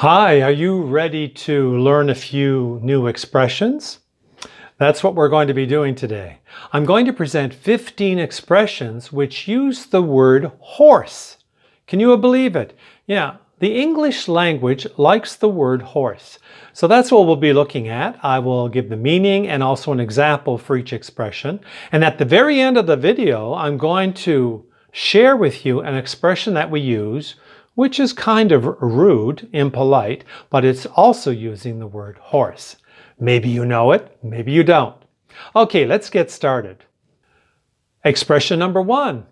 Hi, are you ready to learn a few new expressions? That's what we're going to be doing today. I'm going to present 15 expressions which use the word horse. Can you believe it? Yeah, the English language likes the word horse. So that's what we'll be looking at. I will give the meaning and also an example for each expression. And at the very end of the video, I'm going to share with you an expression that we use which is kind of rude, impolite, but it's also using the word horse. Maybe you know it, maybe you don't. Okay, let's get started. Expression number 1.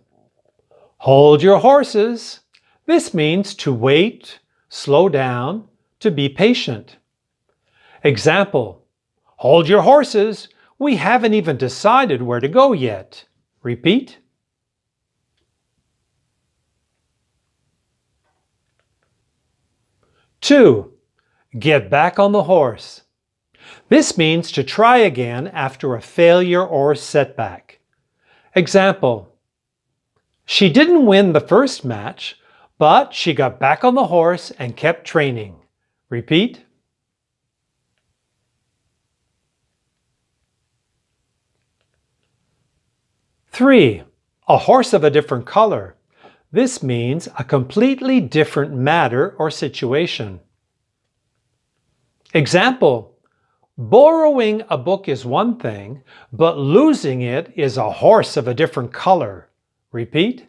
Hold your horses. This means to wait, slow down, to be patient. Example, hold your horses. We haven't even decided where to go yet. Repeat. Two, get back on the horse. This means to try again after a failure or setback. Example, she didn't win the first match, but she got back on the horse and kept training. Repeat. Three, a horse of a different color. This means a completely different matter or situation. Example, borrowing a book is one thing, but losing it is a horse of a different color. Repeat.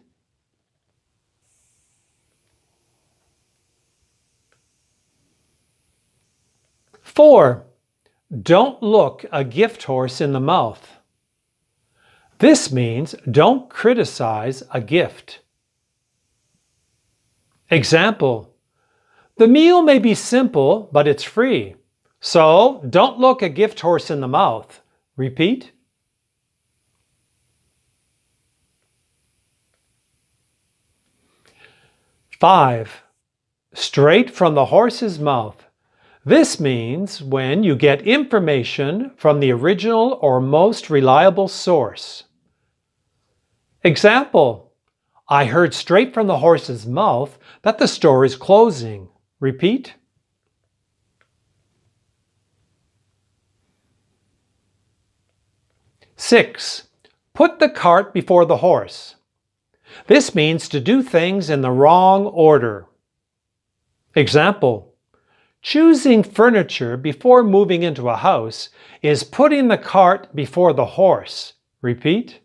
Four, don't look a gift horse in the mouth. This means don't criticize a gift. Example, the meal may be simple, but it's free. So don't look a gift horse in the mouth. Repeat. Five, straight from the horse's mouth. This means when you get information from the original or most reliable source. Example, I heard straight from the horse's mouth that the store is closing. Repeat. Six, put the cart before the horse. This means to do things in the wrong order. Example, choosing furniture before moving into a house is putting the cart before the horse. Repeat.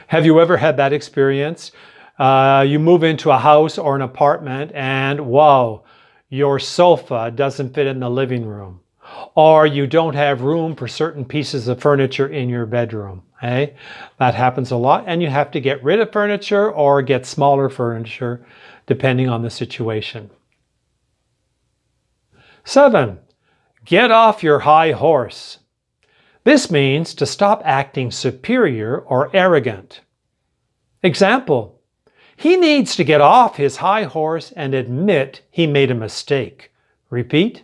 Have you ever had that experience? You move into a house or an apartment and wow, your sofa doesn't fit in the living room. Or you don't have room for certain pieces of furniture in your bedroom. Eh? That happens a lot and you have to get rid of furniture or get smaller furniture depending on the situation. 7. Get off your high horse. This means to stop acting superior or arrogant. Example, he needs to get off his high horse and admit he made a mistake. Repeat.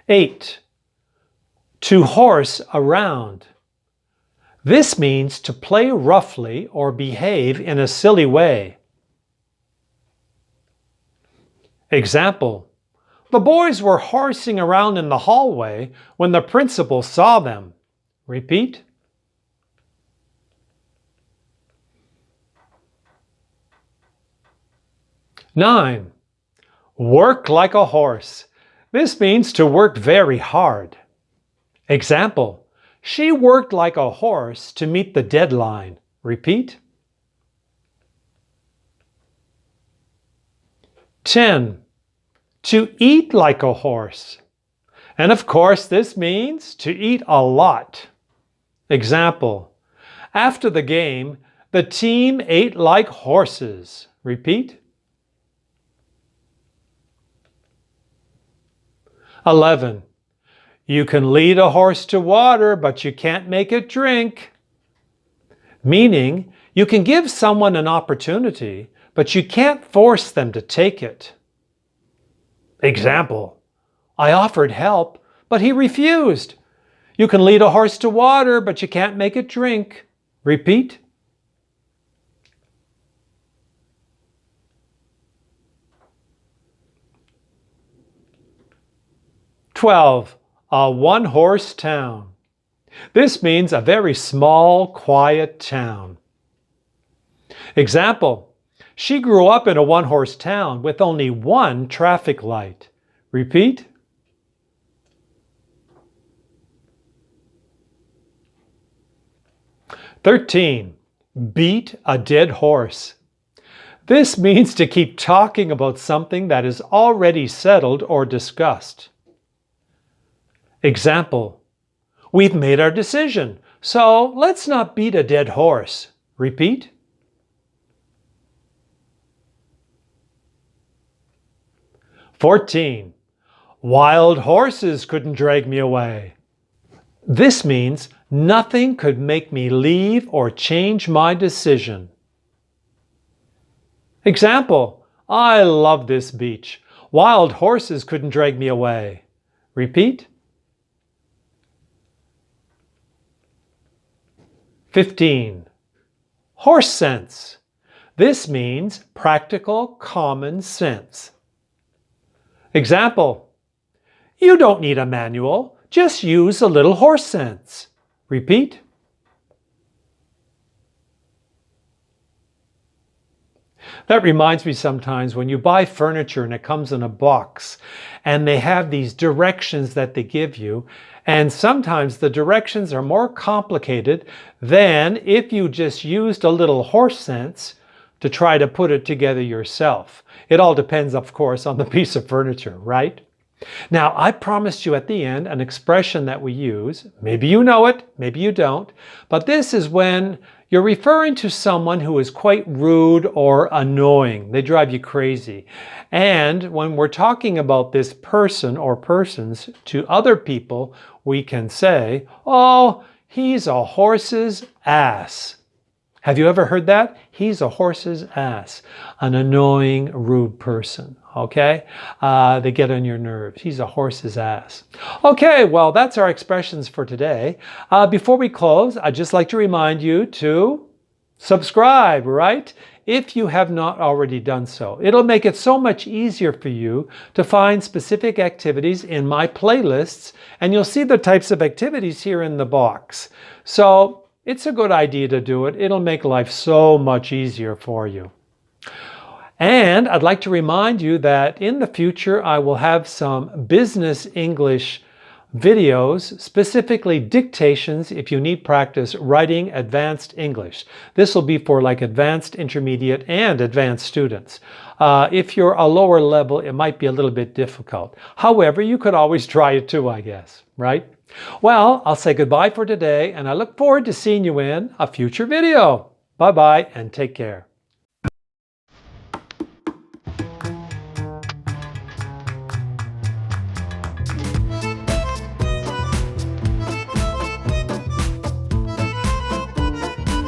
Eight, to horse around. This means to play roughly or behave in a silly way. Example, the boys were horsing around in the hallway when the principal saw them. Repeat. Nine, work like a horse. This means to work very hard. Example, she worked like a horse to meet the deadline. Repeat. 10. To eat like a horse. And of course, this means to eat a lot. Example, after the game, the team ate like horses. Repeat. 11. You can lead a horse to water, but you can't make it drink. Meaning, you can give someone an opportunity, but you can't force them to take it. Example, I offered help, but he refused. You can lead a horse to water, but you can't make it drink. Repeat. A one-horse town. This means a very small, quiet town. Example, she grew up in a one-horse town with only one traffic light. Repeat. Beat a dead horse. This means to keep talking about something that is already settled or discussed. Example, we've made our decision, so let's not beat a dead horse. Repeat. Wild horses couldn't drag me away. This means nothing could make me leave or change my decision. Example, I love this beach. Wild horses couldn't drag me away. Repeat. 15. Horse sense. This means practical common sense. Example, you don't need a manual, just use a little horse sense. Repeat. That reminds me sometimes when you buy furniture and it comes in a box and they have these directions that they give you, and sometimes the directions are more complicated than if you just used a little horse sense to try to put it together yourself. It all depends, of course, on the piece of furniture, right? Now, I promised you at the end an expression that we use. Maybe you know it, maybe you don't, but this is when you're referring to someone who is quite rude or annoying. They drive you crazy. And when we're talking about this person or persons to other people, we can say, oh, he's a horse's ass. Have you ever heard that? He's a horse's ass. An annoying, rude person, okay? They get on your nerves. He's a horse's ass. Okay, well, that's our expressions for today. Before we close, I'd just like to remind you to subscribe, right? If you have not already done so. It'll make it so much easier for you to find specific activities in my playlists, and you'll see the types of activities here in the box. So, it's a good idea to do it. It'll make life so much easier for you. And I'd like to remind you that in the future, I will have some business English videos, specifically dictations if you need practice writing advanced English. This will be for like advanced, intermediate, and advanced students. If you're a lower level, it might be a little bit difficult. However, you could always try it too, I guess, right? Well, I'll say goodbye for today, and I look forward to seeing you in a future video. Bye-bye, and take care.